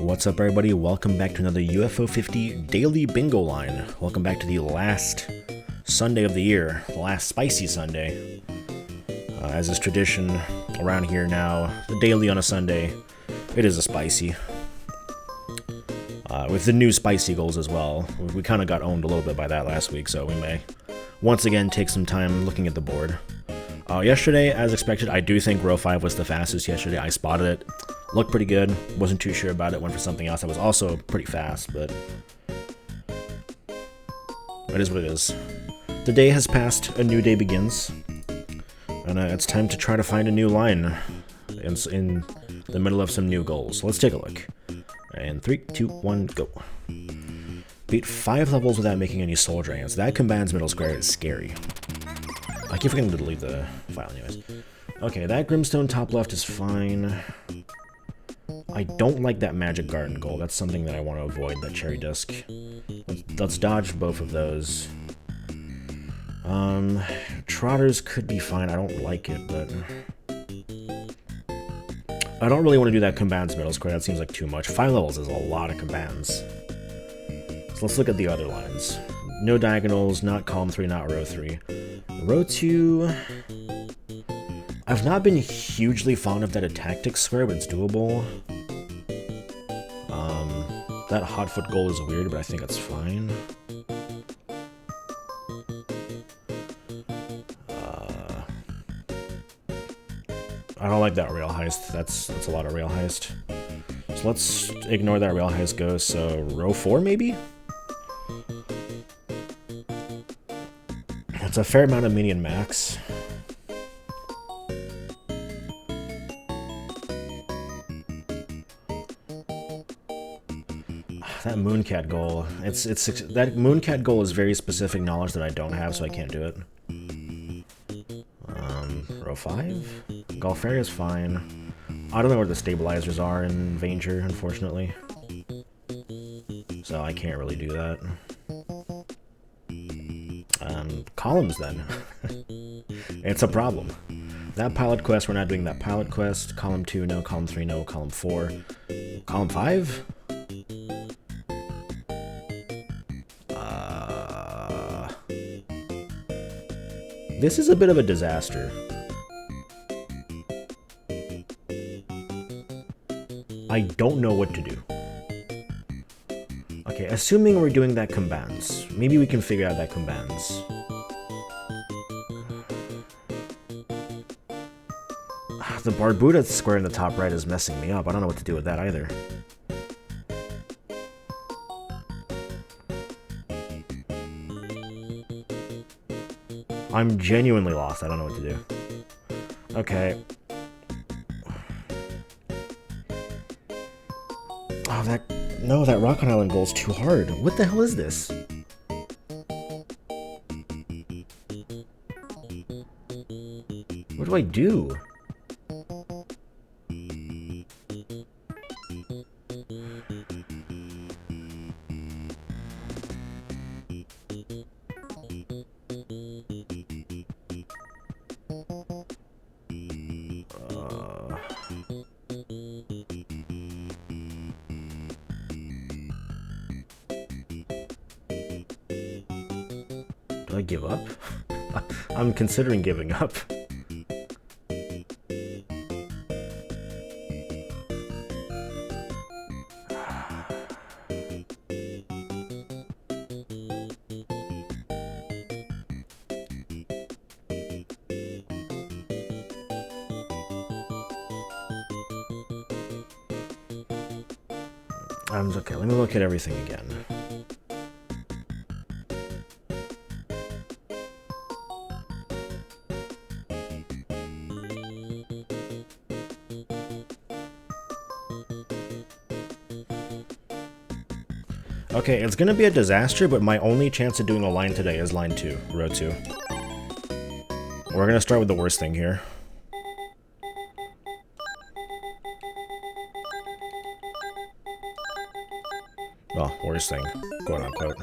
What's up, everybody? Welcome back to another UFO 50 daily bingo line. Welcome back to the last Sunday of the year, the last spicy Sunday. As is tradition around here now, the daily on a Sunday, it is a spicy. With the new spicy goals as well. We kind of got owned a little bit by that last week, so we may once again take some time looking at the board. Yesterday, as expected, I do think row 5 was the fastest yesterday. I spotted it. Looked pretty good. Wasn't too sure about it. Went for something else that was also pretty fast, but it is what it is. The day has passed. A new day begins. And it's time to try to find a new line in the middle of some new goals. Let's take a look. And 3, 2, 1, go. Beat 5 levels without making any soul drains. That combines middle square is scary. I keep forgetting to delete the file anyways. Okay, that Grimstone top left is fine. I don't like that Magic Garden goal. That's something that I want to avoid, that Cherry Disc. Let's dodge both of those. Trotters could be fine. I don't like it, but I don't really want to do that combines middle square. That seems like too much. 5 levels is a lot of combines. So let's look at the other lines. No diagonals, not column 3, not row 3. Row 2... I've not been hugely fond of that tactics square, but it's doable. That hotfoot goal is weird, but I think it's fine. I don't like that rail heist. That's a lot of rail heist. So let's ignore that rail heist ghost. So row 4 maybe? It's a fair amount of minion max. That Mooncat goal. That Mooncat goal is very specific knowledge that I don't have, so I can't do it. Row 5? Golfaria is fine. I don't know where the stabilizers are in Vanger, unfortunately. So I can't really do that. Columns then. It's a problem. That pilot quest, we're not doing that pilot quest. Column 2, no. Column 3, no. Column 4. Column 5? This is a bit of a disaster. I don't know what to do. Okay, assuming we're doing that combines. Maybe we can figure out that combines. The Barbuda square in the top right is messing me up. I don't know what to do with that either. I'm genuinely lost. I don't know what to do. Okay. Oh, that Rock Island goal is too hard. What the hell is this? What do I do? Do I give up? I'm considering giving up. Okay, let me look at everything again. Okay, it's gonna be a disaster, but my only chance of doing a line today is line 2, row 2. We're gonna start with the worst thing here. Well, worst thing, quote unquote.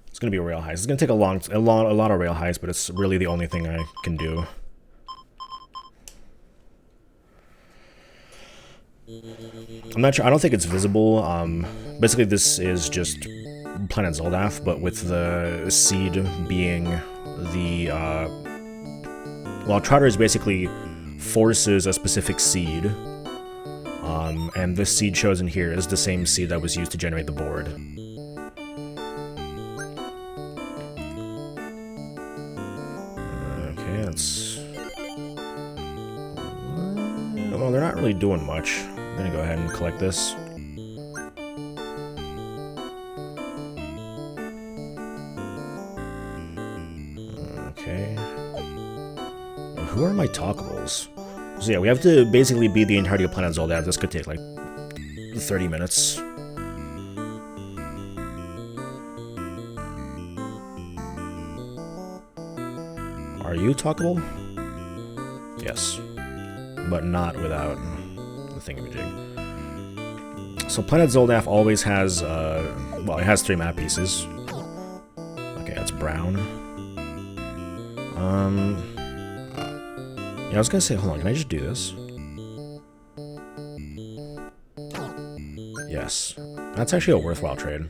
It's gonna be a rail heist. It's gonna take a lot of rail heists, but it's really the only thing I can do. I'm not sure. I don't think it's visible. Basically, this is just Planet Zeldath, but with the seed being the... well, Trotters basically forces a specific seed. And this seed chosen here is the same seed that was used to generate the board. Okay, that's... well, they're not really doing much. I'm gonna go ahead and collect this. Okay. Who are my talkables? So yeah, we have to basically beat the entirety of Planet Zelda. This could take like 30 minutes. Are you talkable? Yes. But not without the thingamajig. So Planet Zeldath always has, well, it has 3 map pieces. Okay, that's brown. Yeah, I was gonna say, hold on, can I just do this? Yes. That's actually a worthwhile trade.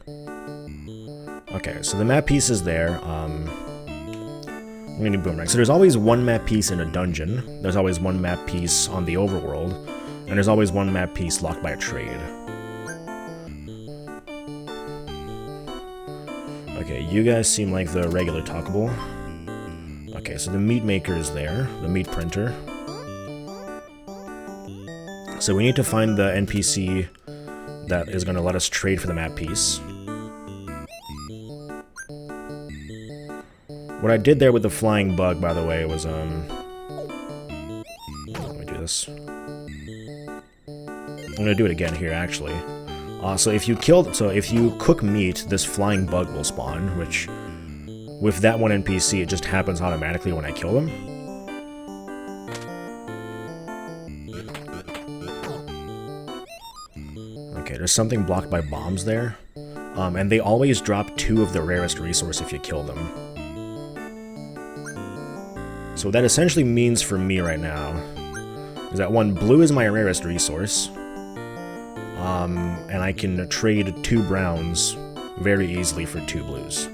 Okay, so the map piece is there. I'm gonna do Boomerang. So there's always 1 map piece in a dungeon. There's always 1 map piece on the overworld. And there's always 1 map piece locked by a trade. Okay, you guys seem like the regular talkable. Okay, so the meat maker is there, the meat printer. So we need to find the NPC that is going to let us trade for the map piece. What I did there with the flying bug, by the way, was, let me do this. I'm going to do it again here, actually. So if you cook meat, this flying bug will spawn, which... with that one NPC, it just happens automatically when I kill them. Okay, there's something blocked by bombs there. And they always drop 2 of the rarest resource if you kill them. So what that essentially means for me right now is that 1, blue is my rarest resource. And I can trade 2 browns very easily for 2 blues.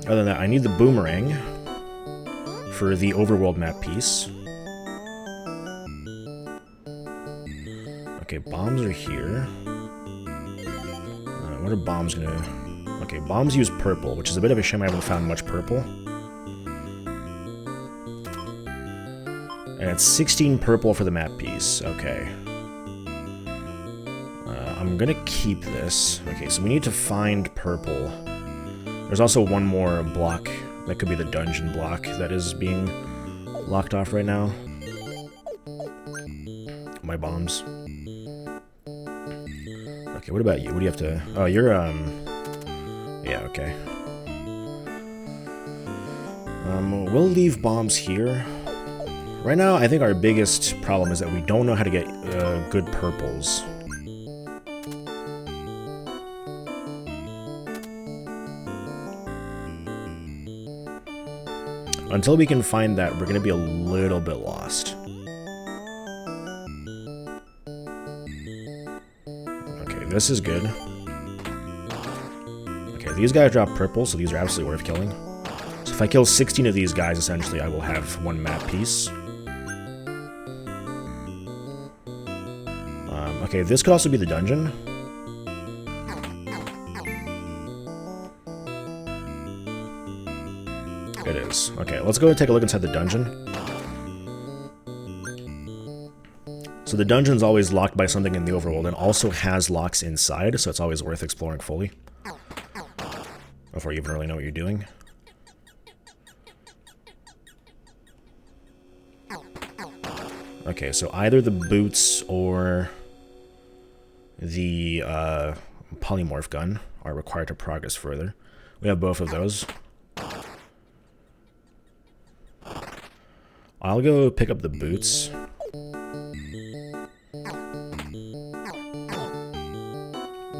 Other than that, I need the boomerang for the overworld map piece. Okay, bombs are here. What are bombs gonna... okay, bombs use purple, which is a bit of a shame I haven't found much purple. And it's 16 purple for the map piece. Okay. I'm gonna keep this. Okay, so we need to find purple. There's also 1 more block. That could be the dungeon block that is being locked off right now. My bombs. Okay, what about you? What do you have to... oh, you're, yeah, okay. We'll leave bombs here. Right now, I think our biggest problem is that we don't know how to get good purples. Until we can find that, we're going to be a little bit lost. Okay, this is good. Okay, these guys drop purple, so these are absolutely worth killing. So if I kill 16 of these guys, essentially, I will have 1 map piece. Okay, this could also be the dungeon. It is. Okay, let's go and take a look inside the dungeon. So the dungeon's always locked by something in the overworld and also has locks inside, so it's always worth exploring fully. Before you even really know what you're doing. Okay, so either the boots or the polymorph gun are required to progress further. We have both of those. I'll go pick up the boots.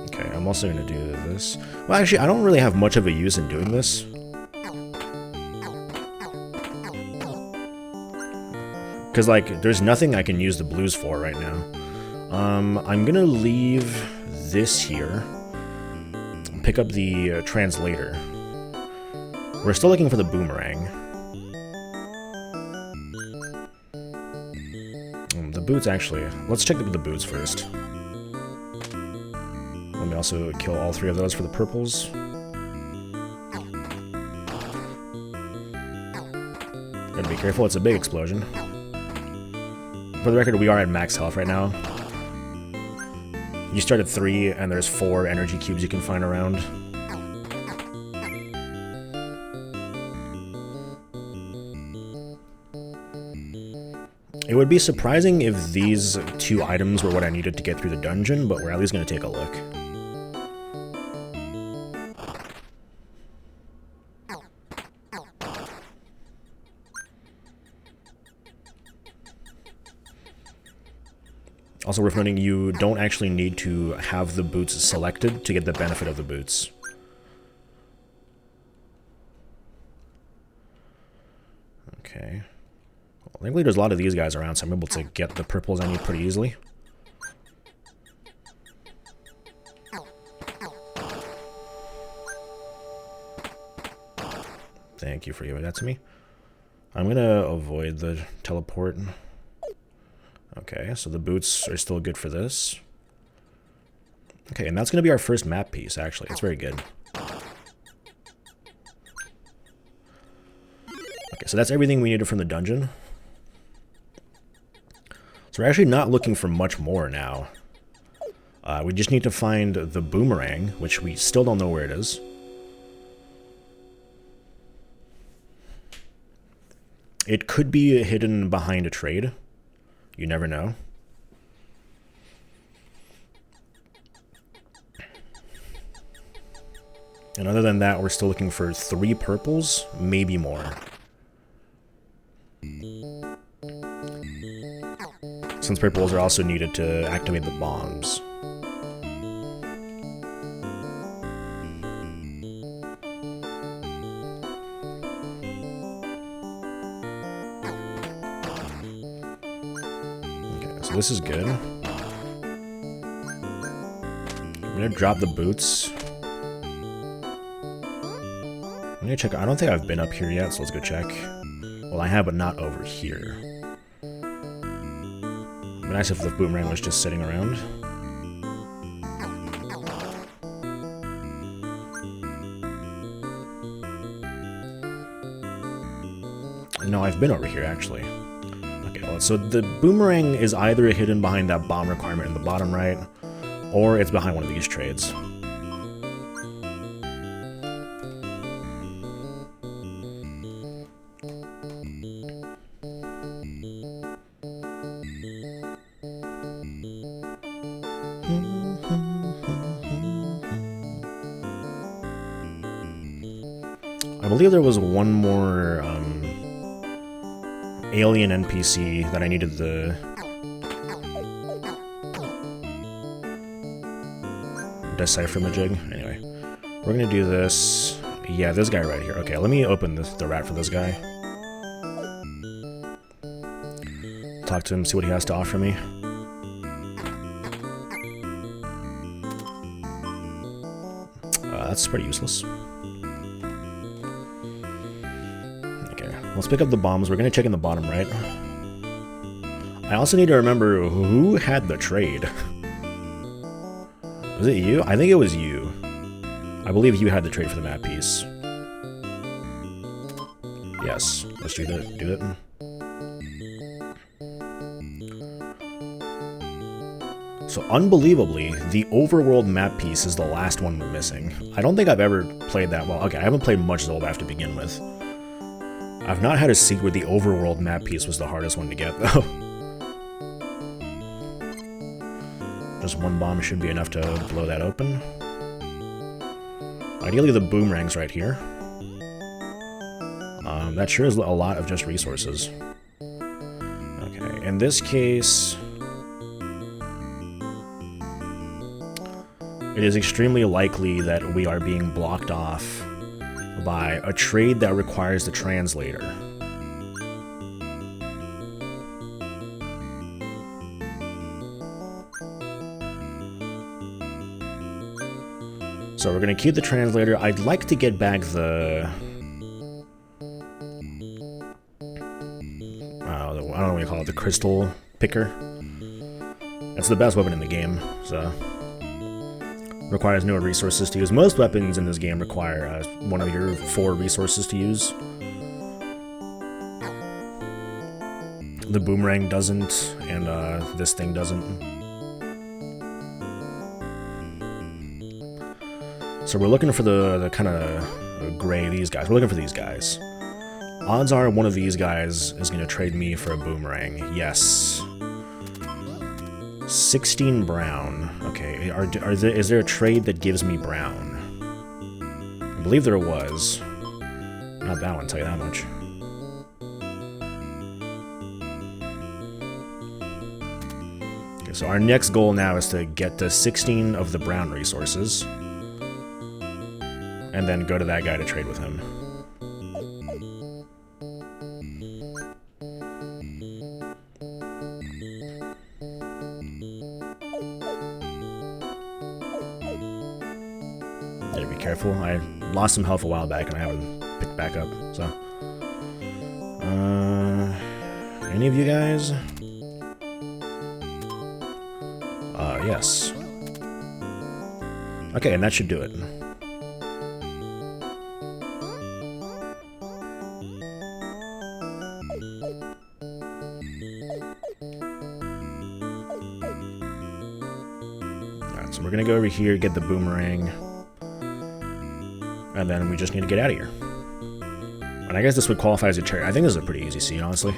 Okay, I'm also going to do this. Well, actually, I don't really have much of a use in doing this. Because, like, there's nothing I can use the blues for right now. I'm gonna leave this here. Pick up the translator. We're still looking for the boomerang. The boots, actually. Let's check the boots first. Let me also kill all 3 of those for the purples. Gotta be careful, it's a big explosion. For the record, we are at max health right now. You start at 3, and there's 4 energy cubes you can find around. It would be surprising if these 2 items were what I needed to get through the dungeon, but we're at least going to take a look. Also worth noting, you don't actually need to have the boots selected to get the benefit of the boots. Okay. Well, thankfully there's a lot of these guys around, so I'm able to get the purples I need pretty easily. Thank you for giving that to me. I'm gonna avoid the teleport. Okay, so the boots are still good for this. Okay, and that's going to be our first map piece, actually. It's very good. Okay, so that's everything we needed from the dungeon. So we're actually not looking for much more now. We just need to find the boomerang, which we still don't know where it is. It could be hidden behind a trade. You never know. And other than that, we're still looking for 3 purples, maybe more. Since purples are also needed to activate the bombs. This is good. I'm gonna drop the boots. I'm gonna check. I don't think I've been up here yet, so let's go check. Well, I have, but not over here. It'd be nice if the boomerang was just sitting around. No, I've been over here, actually. So the boomerang is either hidden behind that bomb requirement in the bottom right, or it's behind one of these trades. I believe there was one more alien NPC that I needed the decipher-majig. Anyway, we're gonna do this. Yeah, this guy right here. Okay, let me open the rat for this guy. Talk to him, see what he has to offer me. That's pretty useless. Let's pick up the bombs. We're going to check in the bottom right. I also need to remember who had the trade. Was it you? I think it was you. I believe you had the trade for the map piece. Yes. Let's do that. Do it. So, unbelievably, the overworld map piece is the last one we're missing. I don't think I've ever played that well. Okay, I haven't played much Zelda to begin with. I've not had a seat where the overworld map piece was the hardest one to get, though. Just one bomb should be enough to blow that open. Ideally, the boomerang's right here. That sure is a lot of just resources. Okay, in this case, it is extremely likely that we are being blocked off by a trade that requires the translator. So we're gonna keep the translator. I'd like to get back the... I don't know what you call it, the crystal picker. That's the best weapon in the game, so... Requires no resources to use. Most weapons in this game require one of your 4 resources to use. The boomerang doesn't, and this thing doesn't. So we're looking for the kind of gray, these guys. We're looking for these guys. Odds are one of these guys is going to trade me for a boomerang. Yes. 16 brown. Okay, is there a trade that gives me brown? I believe there was. Not that one, I'll tell you that much. Okay, so our next goal now is to get to 16 of the brown resources. And then go to that guy to trade with him. Careful. I lost some health a while back and I haven't picked back up, so. Any of you guys? Yes. Okay, and that should do it. Alright, so we're gonna go over here, get the boomerang. And then we just need to get out of here. And I guess this would qualify as a trade. I think this is a pretty easy scene, honestly.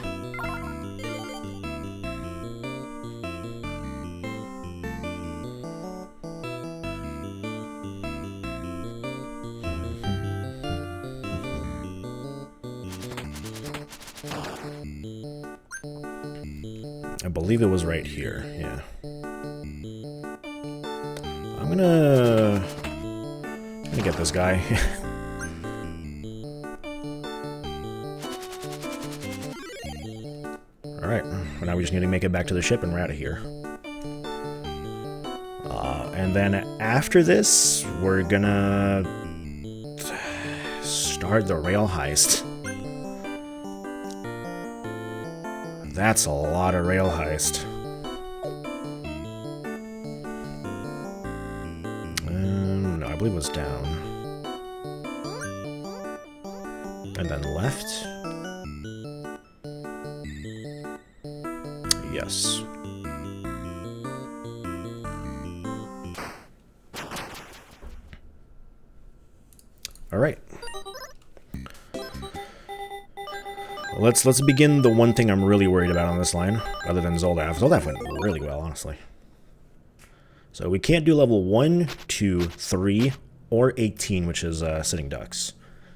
I believe it was right here, yeah. I'm gonna get this guy. Alright, well, now we just need to make it back to the ship and we're out of here. And then after this, we're gonna start the rail heist. That's a lot of rail heist. No, I believe it was down. And then left. Yes. All right. Let's begin the one thing I'm really worried about on this line, other than Zoldaf. Zoldaf went really well, honestly. So we can't do level 1, 2, 3, or 18, which is sitting ducks.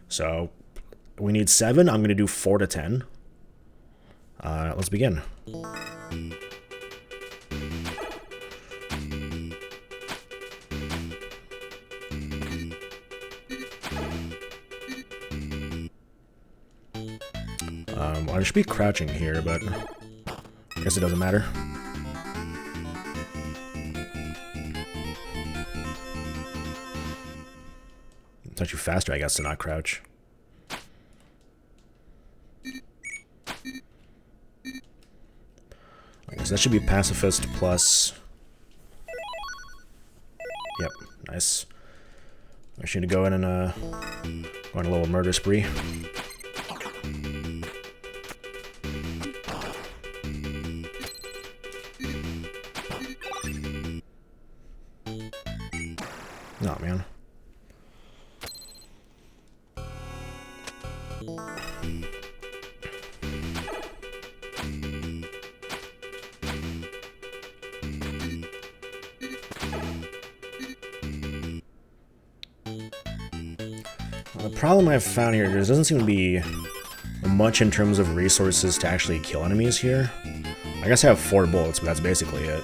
So we need 7. I'm going to do 4 to 10. Let's begin. I should be crouching here, but I guess it doesn't matter. It's actually faster, I guess, to not crouch. Okay, so that should be pacifist plus... Yep, nice. I should go in and go on a little murder spree. Oh, man. The problem I've found here, there doesn't seem to be much in terms of resources to actually kill enemies here. I guess I have 4 bullets, but that's basically it.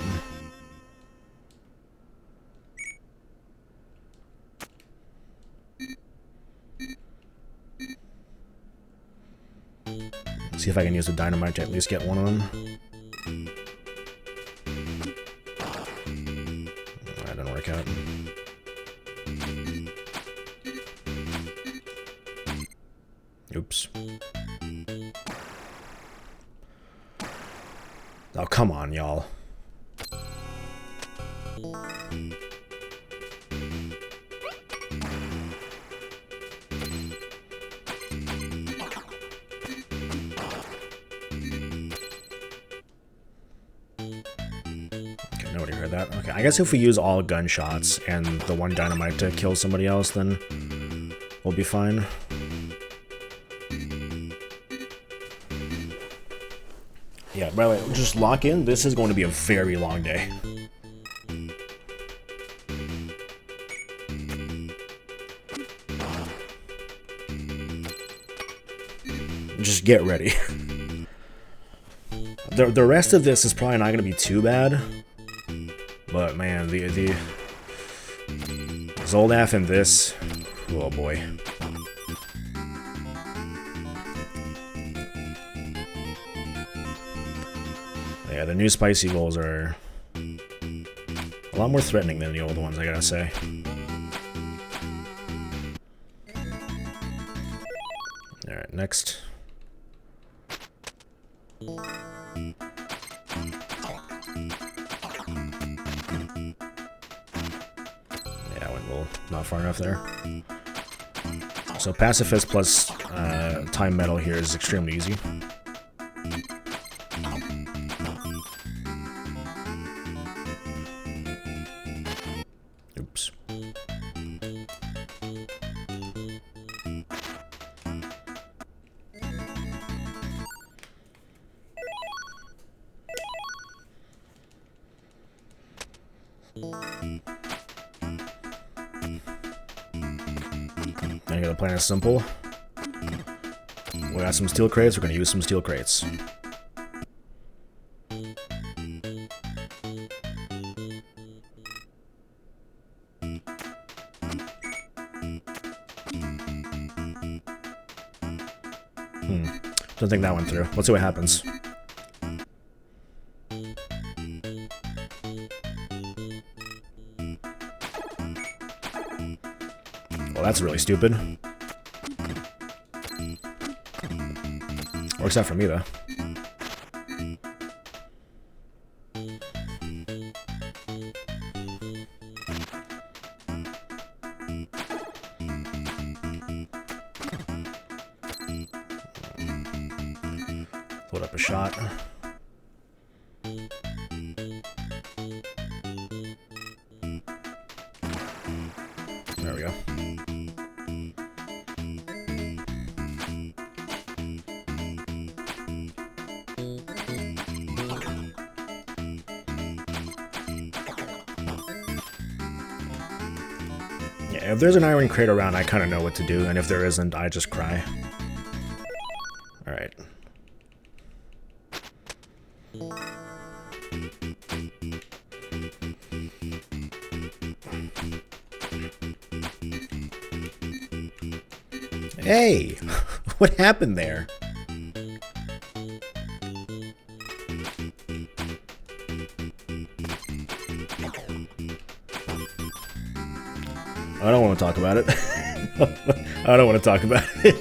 See if I can use the dynamite to at least get one of them. That didn't work out. Oops. Oh, come on, y'all. Okay, nobody heard that. Okay, I guess if we use all gunshots and the one dynamite to kill somebody else, then we'll be fine. Yeah, by the way, just lock in. This is going to be a very long day. Just get ready. The rest of this is probably not going to be too bad. But man, the Zoldaf and this, oh boy. Yeah, the new spicy rolls are a lot more threatening than the old ones, I gotta say. Alright, next. Yeah, went a little not far enough there. So Pacifist plus Time Metal here is extremely easy. Oops. I got the plan is simple. We got some steel crates, we're gonna use some steel crates. Don't think that went through. Let's see what happens. Well, that's really stupid. Works out for me, though. Put up a shot. There we go. Yeah, if there's an iron crate around, I kind of know what to do, and if there isn't, I just cry. Alright. Hey! What happened there? I don't want to talk about it. I don't want to talk about it.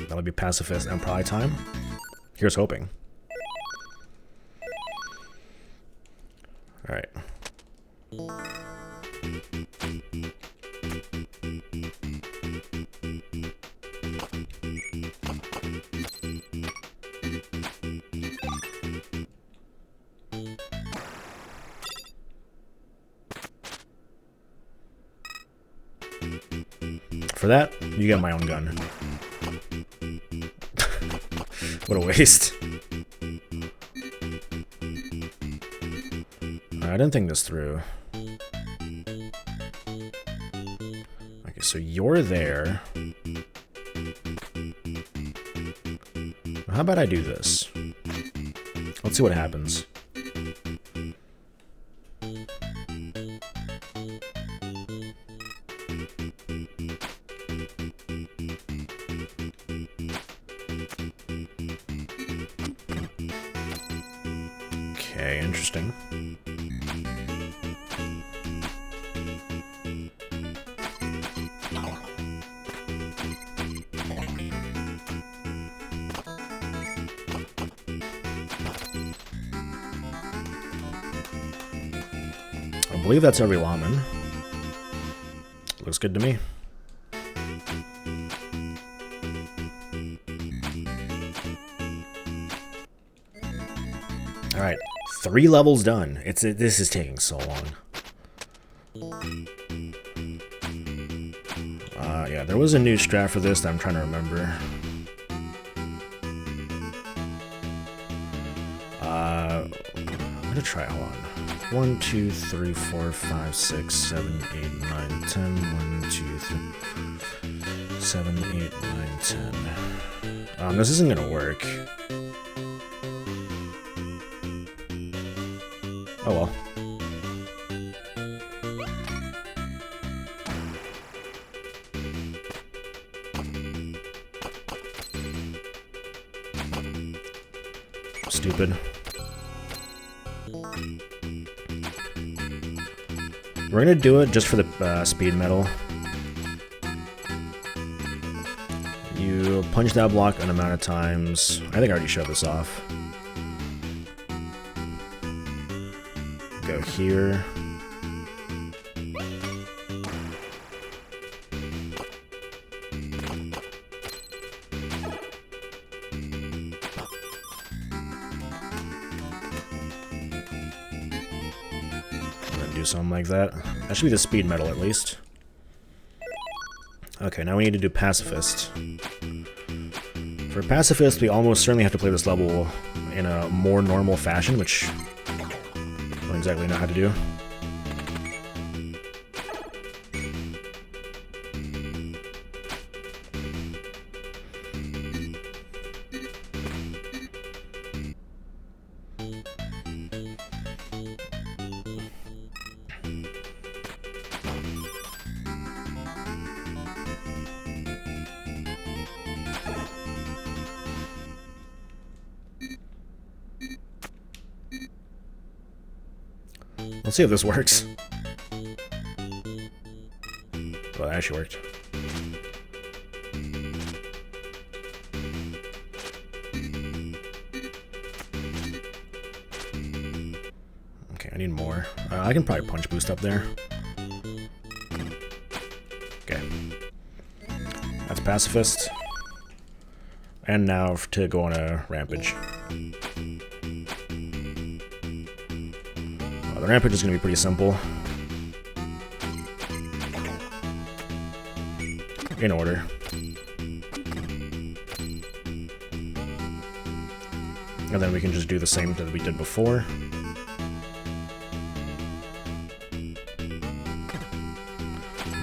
That'll be Pacifist and probably time. Here's hoping. Alright. For that, you get my own gun. What a waste. I didn't think this through. Okay, so you're there. How about I do this? Let's see what happens. Okay, interesting. I believe that's every lawman. Looks good to me. Alright, 3 levels done. This is taking so long. Yeah, there was a new strat for this that I'm trying to remember. I'm gonna try, hold on. 1, 2, 3, 4, 5, 6, 7, 8, 9, 10. 1, 2, 3, 7, 8, 9, 10. This isn't gonna work. Oh well. Stupid. We're gonna do it just for the speed medal. You punch that block an amount of times. I think I already showed this off. Go here. Something like that. That should be the speed medal at least. Okay, now we need to do pacifist. For pacifist, we almost certainly have to play this level in a more normal fashion, which I don't exactly know how to do. Let's see if this works. Well, that actually worked. Okay, I need more. I can probably punch boost up there. Okay. That's pacifist. And now to go on a rampage. The rampage is going to be pretty simple. In order. And then we can just do the same that we did before.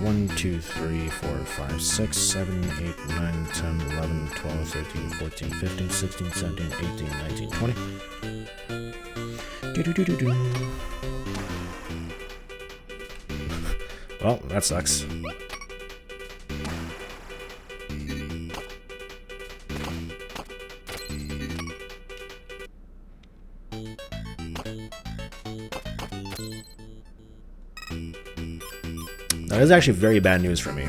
One, 2, 3, 4, 5, 6, 7, 8, 9, 10, 11, 12, 13, 14, 15, 16, 17, 18, 19, 20. Do-do-do-do-do. Well, that sucks. That is actually very bad news for me,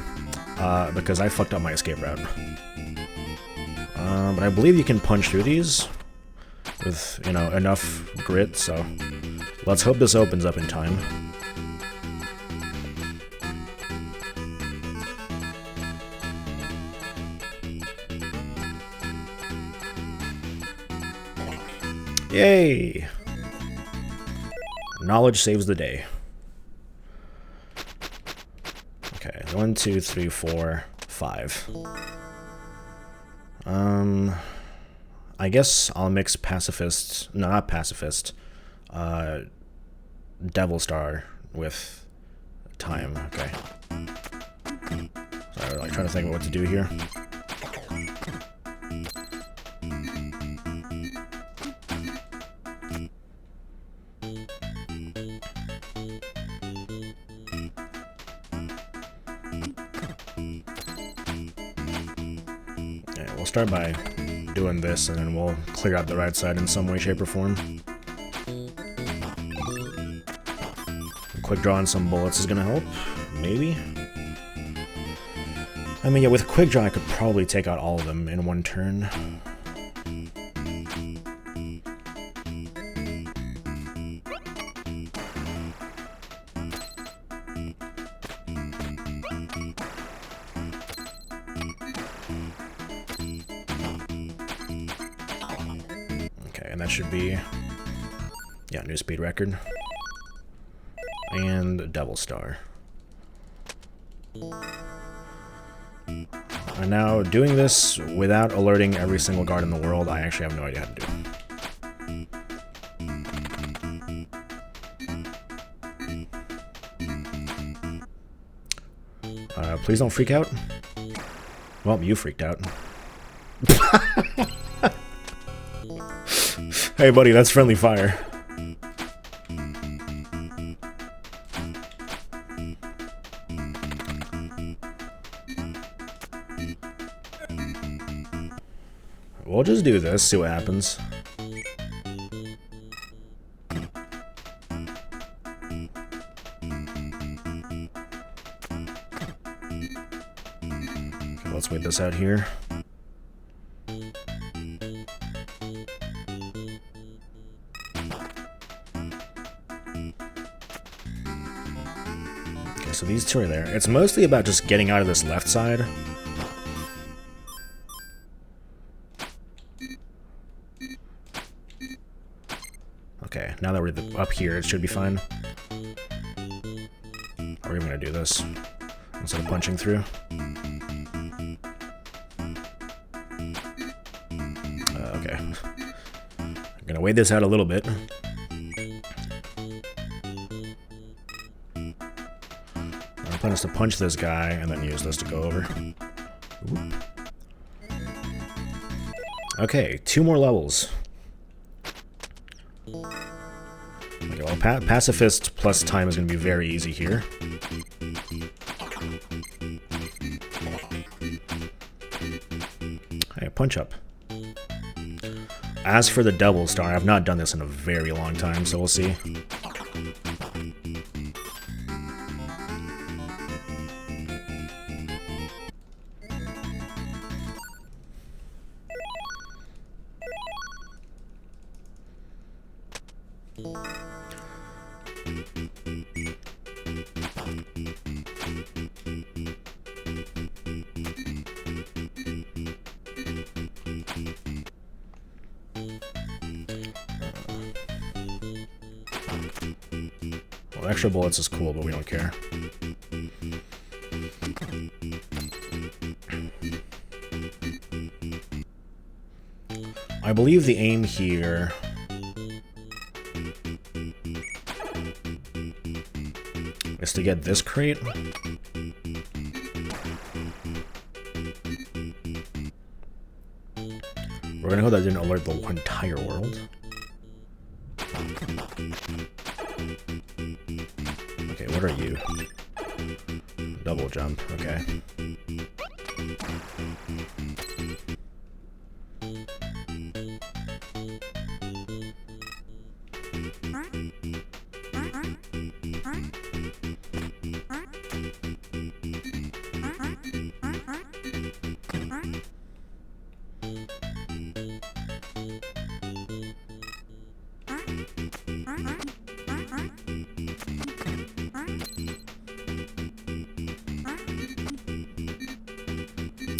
because I fucked up my escape route. But I believe you can punch through these with, you know, enough grit, so let's hope this opens up in time. Yay! Knowledge saves the day. Okay, 1, 2, 3, 4, 5. I guess I'll mix pacifist, no, not pacifist, Devil Star with time. Okay. Sorry, like trying to think of what to do here. we'll start by doing this, and then we'll clear out the right side in some way, shape, or form. Quick draw on some bullets is gonna help, maybe? I mean, yeah, with quick draw I could probably take out all of them in one turn. Okay, and that should be, yeah, new speed record. And Devil Star. And now, doing this without alerting every single guard in the world, I actually have no idea how to do. Please don't freak out. Well, you freaked out. Hey buddy, that's friendly fire. We'll just do this, see what happens. Okay, let's wait this out here. Okay, so these two are there. It's mostly about just getting out of this left side. Okay, now that we're up here, it should be fine. Are we even gonna do this instead of punching through? Okay. I'm gonna wait this out a little bit. Our plan is to punch this guy and then use this to go over. Oop. Okay, 2 more levels. Okay, well, Pacifist plus time is going to be very easy here. Hey, punch up. As for the Devil Star, I've not done this in a very long time, so we'll see. Well, extra bullets is cool, but we don't care. I believe the aim here is to get this crate. We're gonna hope that didn't alert the entire world. Okay, what are you? Double jump, okay.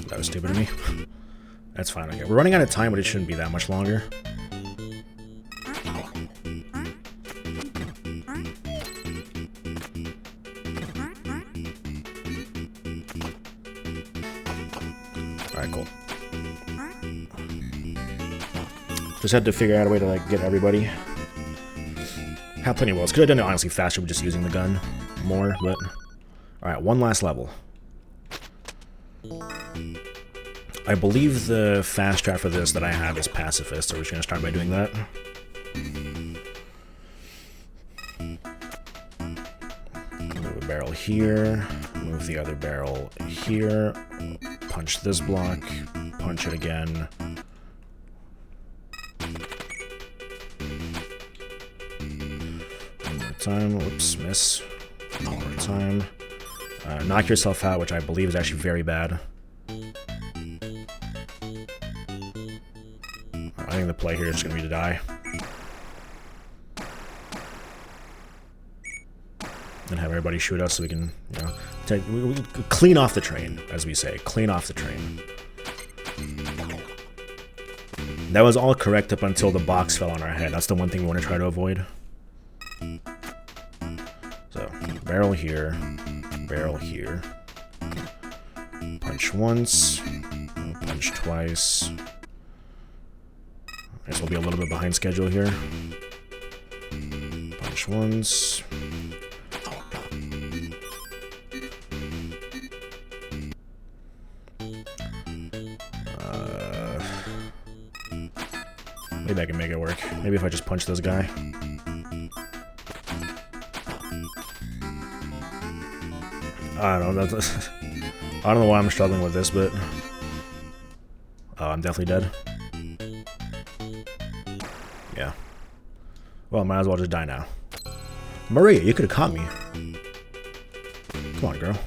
That was stupid of me. That's fine, okay. We're running out of time, but it shouldn't be that much longer. Alright, cool. Just had to figure out a way to, like, get everybody. Have plenty of wells. Could have done it honestly faster with just using the gun more, but... Alright, one last level. I believe the fast strat for this that I have is Pacifist, so we're just going to start by doing that. Move a barrel here, move the other barrel here, punch this block, punch it again. One more time. Whoops, miss. One more time. Knock yourself out, which I believe is actually very bad. I think the play here is just going to be to die. And have everybody shoot us so we can, you know, we clean off the train, as we say. Clean off the train. That was all correct up until the box fell on our head. That's the one thing we want to try to avoid. So, barrel here. Barrel here. Punch once. Punch twice. I guess we'll be a little bit behind schedule here. Punch once. Maybe I can make it work. Maybe if I just punch this guy. I don't know. I don't know why I'm struggling with this, but... Oh, I'm definitely dead. Yeah. Well, might as well just die now. Maria, you could have caught me. Come on, girl.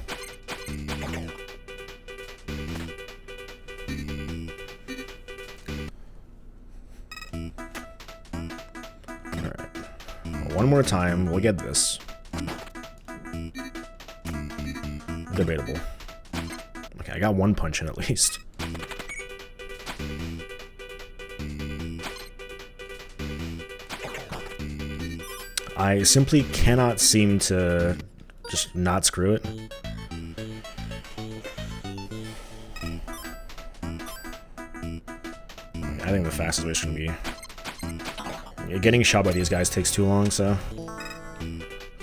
Alright. One more time, we'll get this. Debatable. Okay, I got one punch in at least. I simply cannot seem to just not screw it. I think the fastest way is going to be... Getting shot by these guys takes too long, so...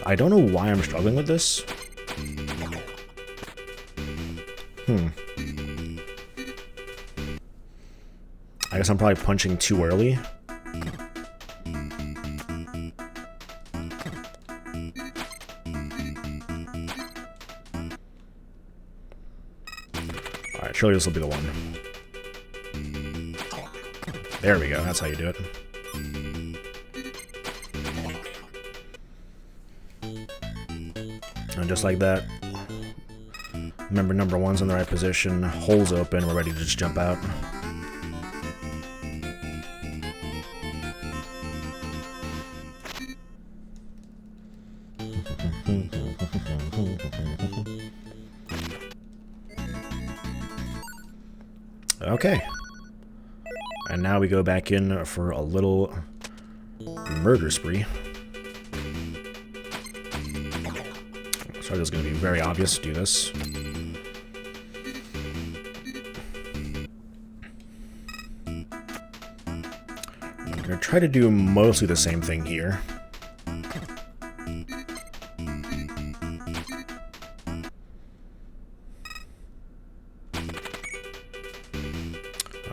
I don't know why I'm struggling with this. I guess I'm probably punching too early. Alright, surely this will be the one. There we go, that's how you do it. And just like that, remember number one's in the right position, hole's open, we're ready to just jump out. Okay. And now we go back in for a little murder spree. Sorry, this is going to be very obvious to do this. I'm going to try to do mostly the same thing here.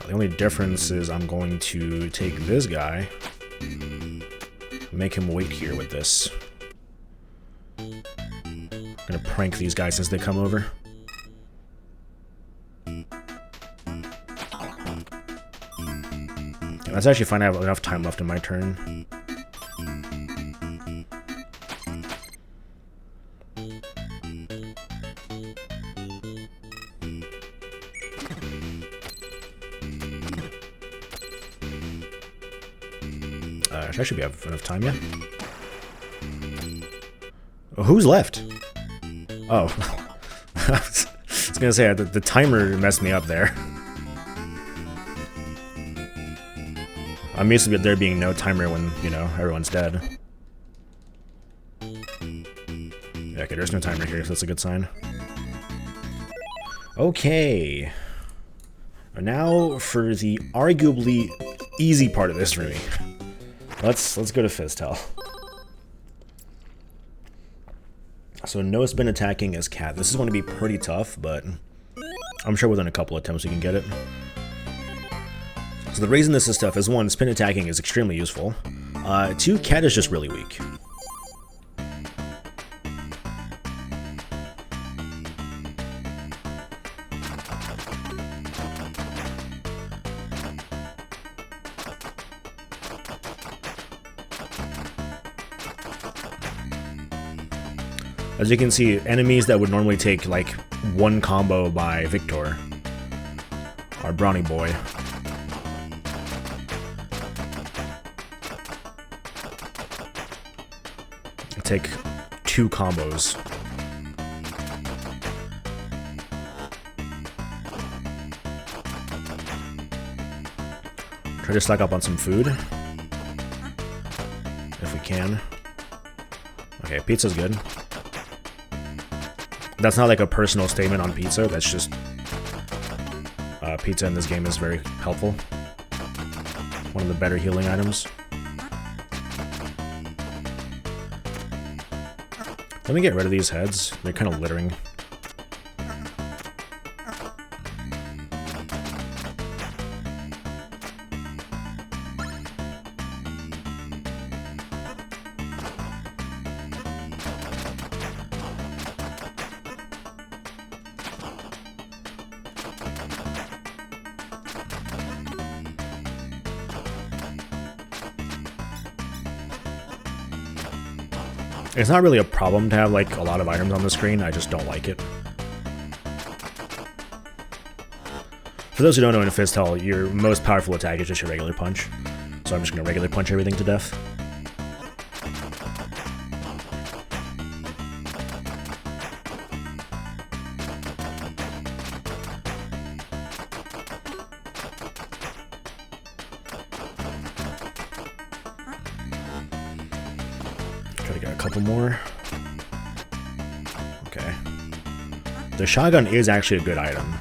The only difference is I'm going to take this guy, make him wait here with this. I'm gonna prank these guys as they come over. And that's actually fine, I have enough time left in my turn. I should have enough time, yeah. Oh, who's left? Oh. I was gonna say, the timer messed me up there. I'm used to there being no timer when, you know, everyone's dead. Yeah, okay, there's no timer here, so that's a good sign. Okay. Now for the arguably easy part of this for me. Let's go to Fizztail. So no spin attacking as Cat. This is going to be pretty tough, but I'm sure within a couple attempts we can get it. So the reason this is tough is, one, spin attacking is extremely useful. Two, Cat is just really weak. As you can see, enemies that would normally take like one combo by Victor. Our Brownie boy. Take 2 combos. Try to stock up on some food. If we can. Okay, pizza's good. That's not like a personal statement on pizza, that's just... pizza in this game is very helpful. One of the better healing items. Let me get rid of these heads. They're kind of littering. It's not really a problem to have like a lot of items on the screen, I just don't like it. For those who don't know in Fist Hell, your most powerful attack is just your regular punch. So I'm just gonna regular punch everything to death. Try to get a couple more. Okay. The shotgun is actually a good item.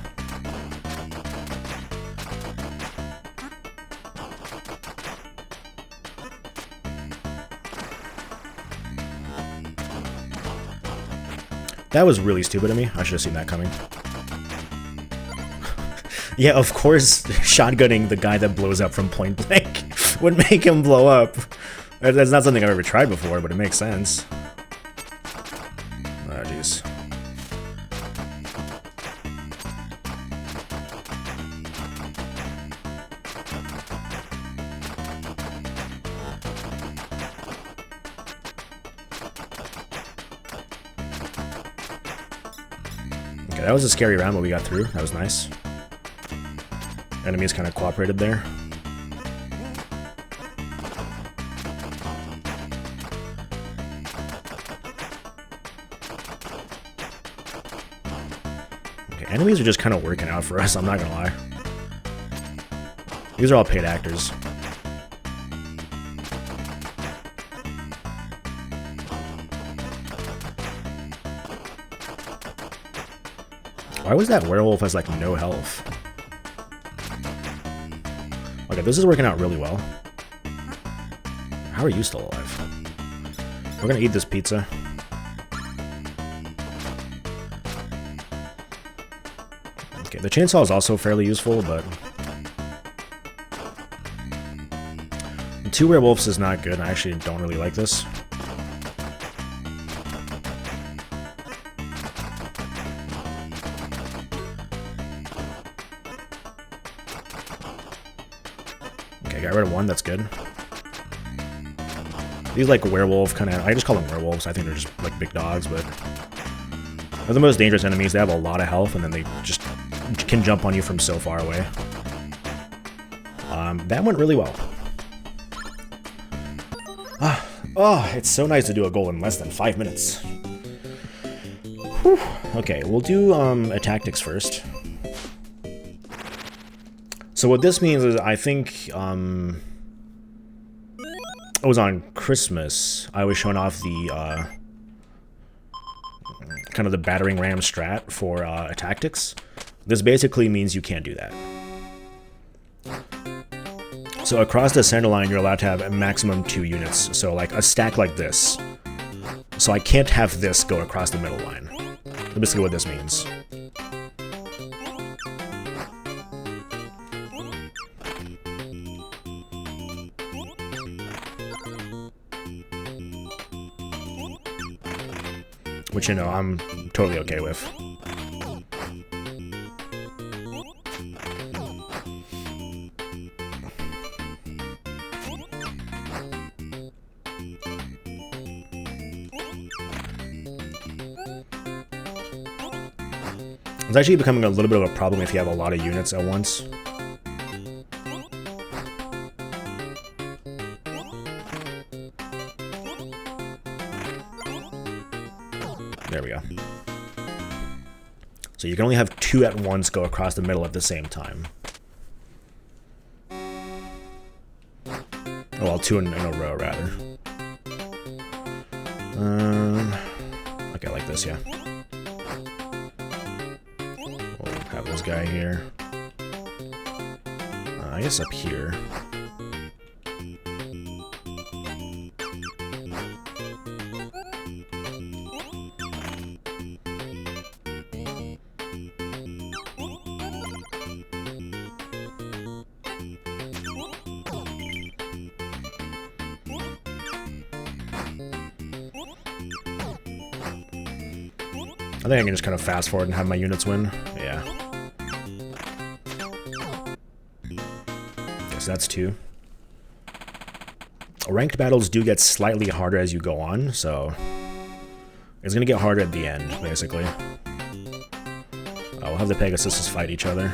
That was really stupid of me. I should have seen that coming. Yeah, of course, shotgunning the guy that blows up from point blank would make him blow up. That's not something I've ever tried before, but it makes sense. Oh, jeez. Okay, that was a scary round, but we got through. That was nice. Enemies kind of cooperated there. Okay, enemies are just kind of working out for us, I'm not gonna lie. These are all paid actors. Why was that werewolf has like no health? Okay, this is working out really well. How are you still alive? We're gonna eat this pizza. Okay, the chainsaw is also fairly useful, but... Two werewolves is not good, I actually don't really like this. Okay, got rid of one, that's good. These like werewolf kind of, I just call them werewolves, I think they're just like big dogs, but they're the most dangerous enemies. They have a lot of health and then they just can jump on you from so far away. That went really well. Oh, it's so nice to do a goal in less than 5 minutes. Whew. Okay, we'll do tactics first. So what this means is, I think, it was on Christmas, I was showing off the, kind of the battering ram strat for tactics. This basically means you can't do that. So across the center line, you're allowed to have a maximum 2 units. So like a stack like this. So I can't have this go across the middle line. That's basically what this means. Which, you know, I'm totally okay with. It's actually becoming a little bit of a problem if you have a lot of units at once. There we go. So you can only have 2 at once go across the middle at the same time. Oh, well, 2 in a row, rather. Okay, like this, yeah. We'll have this guy here. I guess up here. I think I can just kind of fast forward and have my units win. Yeah. Okay, so that's 2. Ranked battles do get slightly harder as you go on, so it's going to get harder at the end, basically. We'll have the Pegasuses fight each other.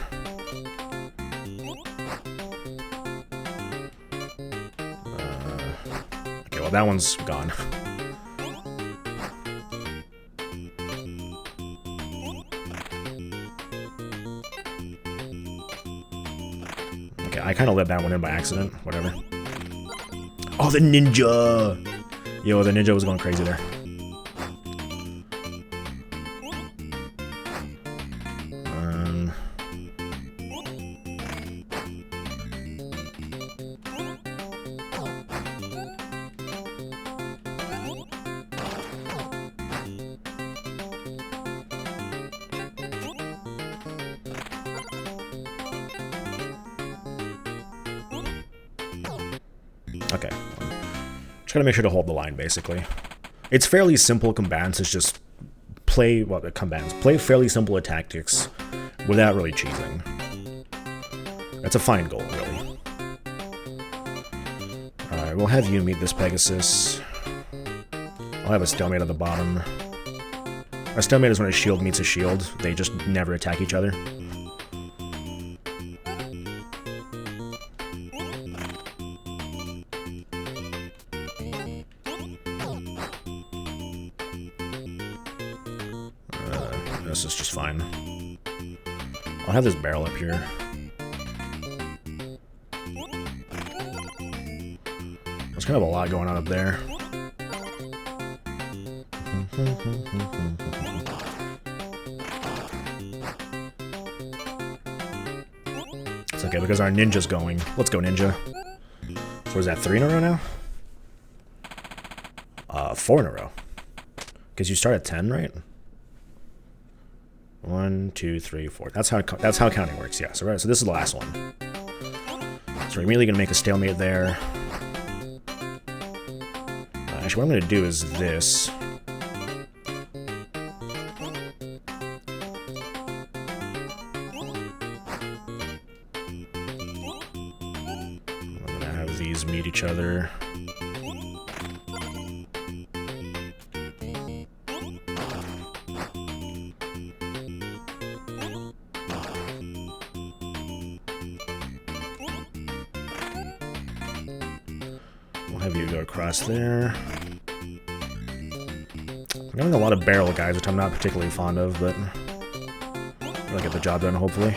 Okay, well, that one's gone. I kind of let that one in by accident. Whatever. Oh, the ninja! Yo, the ninja was going crazy there. Okay. Just gotta make sure to hold the line, basically. It's fairly simple combatants. It's just play fairly simple tactics without really cheating. That's a fine goal, really. Alright, we'll have you meet this Pegasus. I'll have a stalemate at the bottom. A stalemate is when a shield meets a shield. They just never attack each other. This is just fine. I'll have this barrel up here. There's kind of a lot going on up there. It's okay because our ninja's going. Let's go, ninja. So is that 3 in a row now? 4 in a row. Because you start at 10, right? 1, 2, 3, 4. That's how counting works. Yeah. So right. So this is the last one. So we're immediately gonna make a stalemate there. Actually, what I'm gonna do is this. I'm gonna have these meet each other. Have you go across there. I'm getting a lot of barrel guys, which I'm not particularly fond of, but I'll get the job done, hopefully.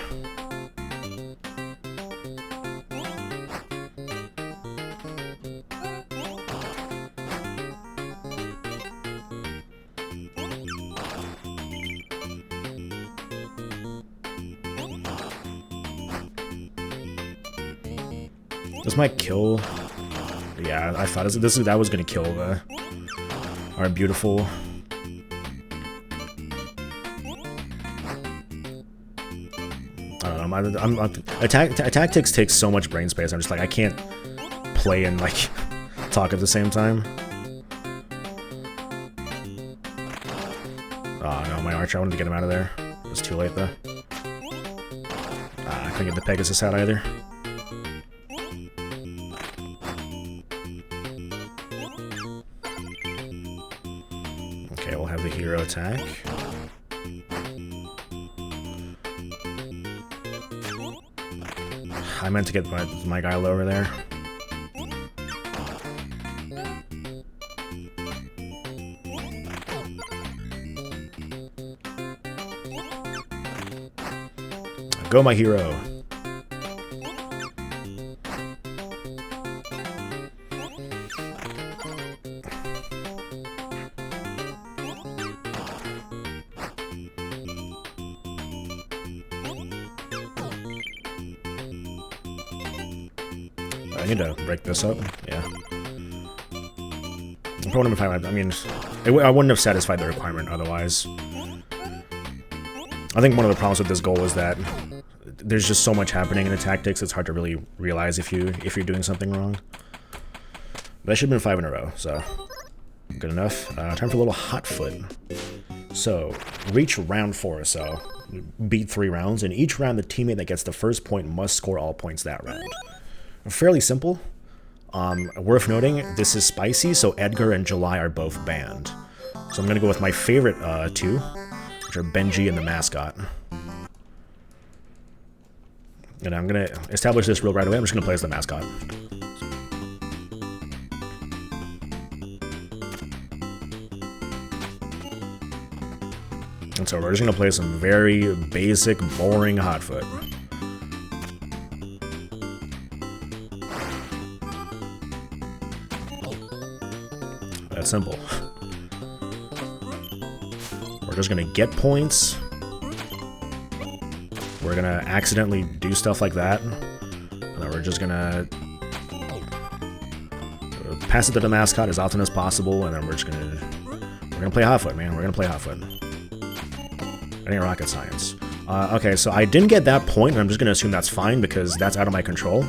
This might kill. Yeah, I thought that was gonna kill our beautiful. I don't know. Tactics takes so much brain space. I'm just like I can't play and like talk at the same time. Oh no, my archer! I wanted to get him out of there. It was too late though. I couldn't get the Pegasus out either. Okay, we'll have the hero attack. I meant to get my guy over there. Go, my hero. I need to break this up. Yeah. I mean, I wouldn't have satisfied the requirement otherwise. I think one of the problems with this goal is that there's just so much happening in the tactics, it's hard to really realize if you're doing something wrong. But that should have been 5 in a row, so good enough. Time for a little hot foot. So, reach round 4, so beat 3 rounds, and each round the teammate that gets the first point must score all points that round. Fairly simple. Worth noting, this is spicy, so Edgar and July are both banned. So I'm going to go with my favorite 2, which are Benji and the mascot. And I'm going to establish this rule right away. I'm just going to play as the mascot. And so we're just going to play some very basic, boring hot foot. That's simple. We're just gonna get points. We're gonna accidentally do stuff like that. And then we're just gonna pass it to the mascot as often as possible, and then we're gonna play hot foot, man. We're gonna play hot foot. It ain't rocket science. Okay, so I didn't get that point, and I'm just gonna assume that's fine because that's out of my control.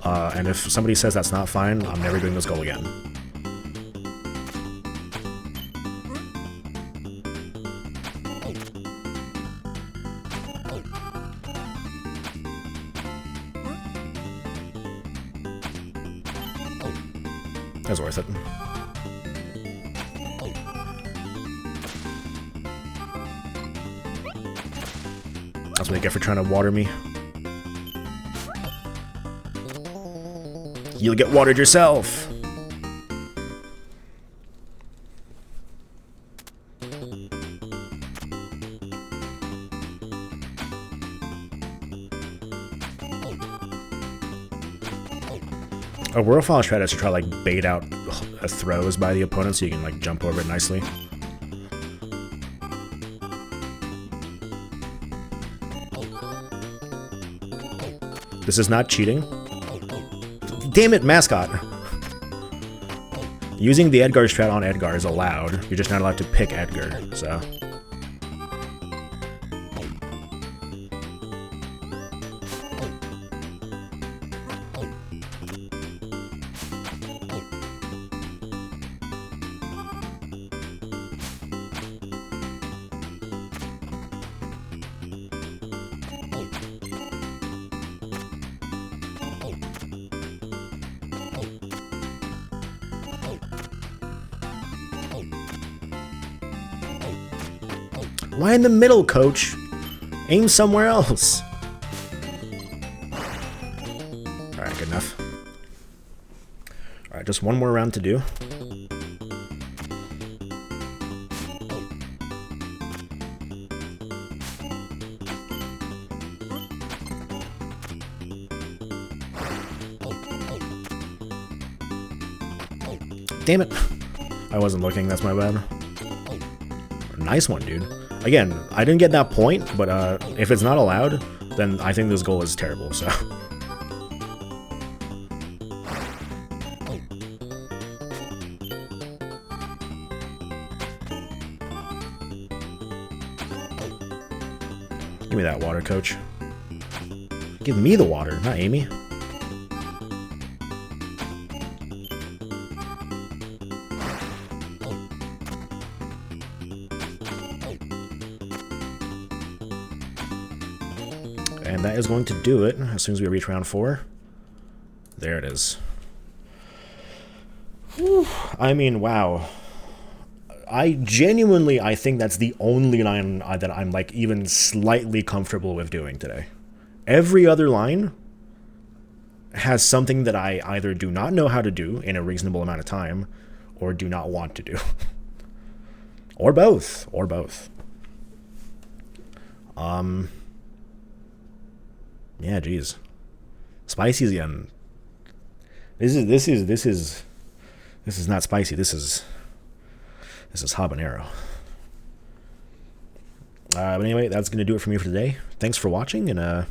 And if somebody says that's not fine, I'm never doing this goal again. That's worth it. That's what I get for trying to water me. You'll get watered yourself! A worthwhile strat is to try to, like, bait out throws by the opponent so you can, like, jump over it nicely. This is not cheating. Damn it, mascot! Using the Edgar strat on Edgar is allowed. You're just not allowed to pick Edgar, so... Why in the middle, coach? Aim somewhere else. Alright, good enough. Alright, just one more round to do. Damn it. I wasn't looking, that's my bad. Nice one, dude. Again, I didn't get that point, but if it's not allowed, then I think this goal is terrible, so... Give me that water, coach. Give me the water, not Amy. And that is going to do it as soon as we reach round 4. There it is. Whew. I mean, wow. I think that's the only line that I'm like even slightly comfortable with doing today. Every other line, has something that I either do not know how to do in a reasonable amount of time, or do not want to do. Or both. Or both. Yeah, geez. Spicy again. This is not spicy. This is habanero. But anyway, that's gonna do it for me for today. Thanks for watching, and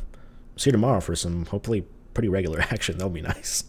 see you tomorrow for some hopefully pretty regular action. That'll be nice.